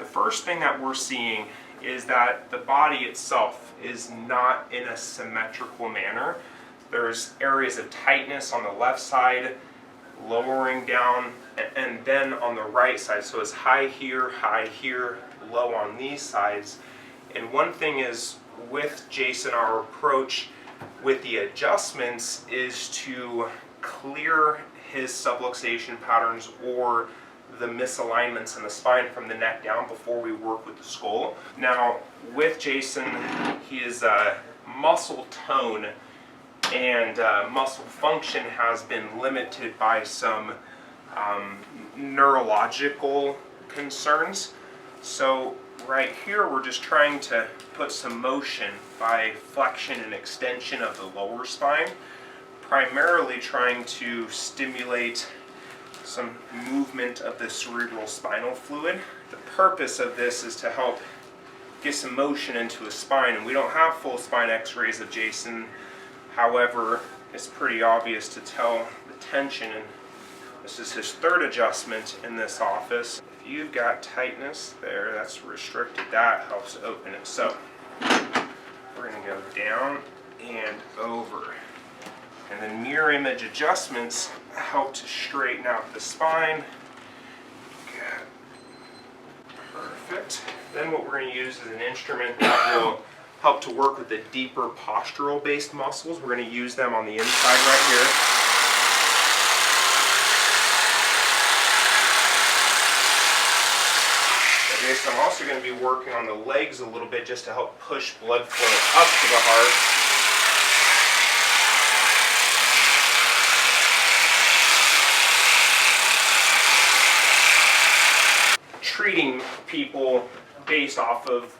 The first thing that we're seeing is that the body itself is not in a symmetrical manner. There's areas of tightness on the left side, lowering down, and then on the right side. So it's high here, low on these sides. And one thing is, with Jason, our approach with the adjustments is to clear his subluxation patterns or the misalignments in the spine from the neck down before we work with the skull. Now, with Jason, his muscle tone and muscle function has been limited by some neurological concerns. So right here, we're just trying to put some motion by flexion and extension of the lower spine, primarily trying to stimulate some movement of the cerebral spinal fluid. The purpose of this is to help get some motion into his spine, and we don't have full spine x-rays of Jason. However, it's pretty obvious to tell the tension, and this is his third adjustment in this office. If you've got tightness there, that's restricted, that helps open it. So we're going to go down and over. And then mirror image adjustments help to straighten out the spine. Good. Perfect. Then what we're going to use is an instrument that will help to work with the deeper postural based muscles. We're going to use them on the inside right here. Okay, so I'm also going to be working on the legs a little bit just to help push blood flow up to the heart. Treating people based off of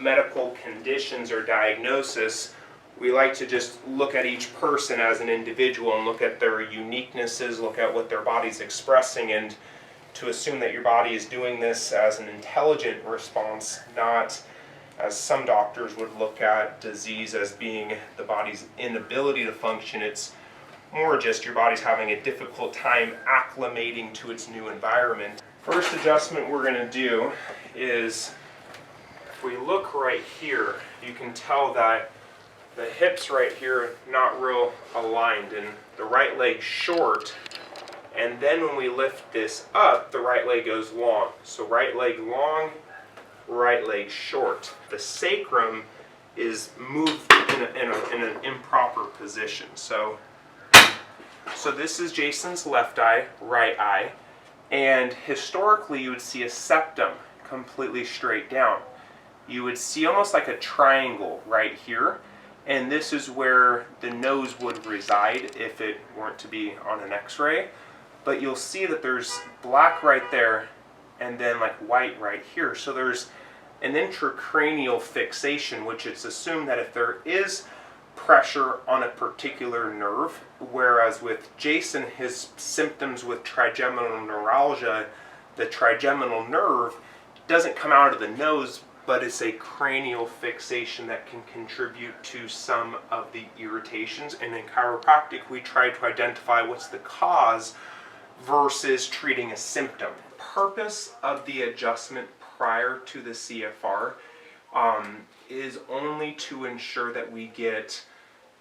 medical conditions or diagnosis, we like to just look at each person as an individual and look at their uniquenesses, look at what their body's expressing, and to assume that your body is doing this as an intelligent response, not as some doctors would look at disease as being the body's inability to function. It's more just your body's having a difficult time acclimating to its new environment. First adjustment we're going to do is, if we look right here, you can tell that the hips right here are not real aligned, and the right leg's short, and then when we lift this up, the right leg goes long. So right leg long, right leg short. The sacrum is moved in an improper position. So this is Jason's left eye, right eye. And historically, you would see a septum completely straight down. You would see almost like a triangle right here, and this is where the nose would reside if it weren't to be on an x-ray. But you'll see that there's black right there, and then like white right here. So there's an intracranial fixation, which it's assumed that if there is pressure on a particular nerve, whereas with Jason, his symptoms with trigeminal neuralgia, the trigeminal nerve doesn't come out of the nose, but it's a cranial fixation that can contribute to some of the irritations. And in chiropractic, we try to identify what's the cause versus treating a symptom. Purpose of the adjustment prior to the CFR is only to ensure that we get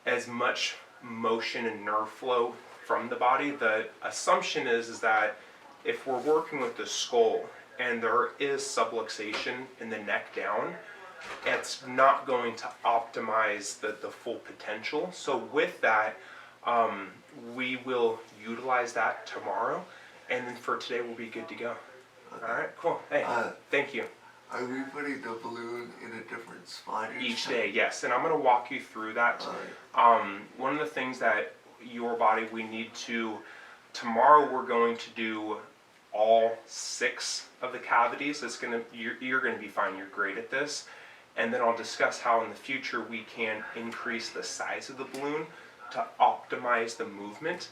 as much motion and nerve flow from the body. The assumption is that if we're working with the skull and there is subluxation in the neck down, it's not going to optimize the full potential. So with that, we will utilize that tomorrow, and then for today we'll be good to go. Okay. All right, cool. Hey, thank you. Are we putting the balloon in a different spot Each day, yes, and I'm going to walk you through that. One of the things that your body, we need to, tomorrow we're going to do all 6 of the cavities. It's going to, you're going to be fine, you're great at this. And then I'll discuss how in the future we can increase the size of the balloon to optimize the movement.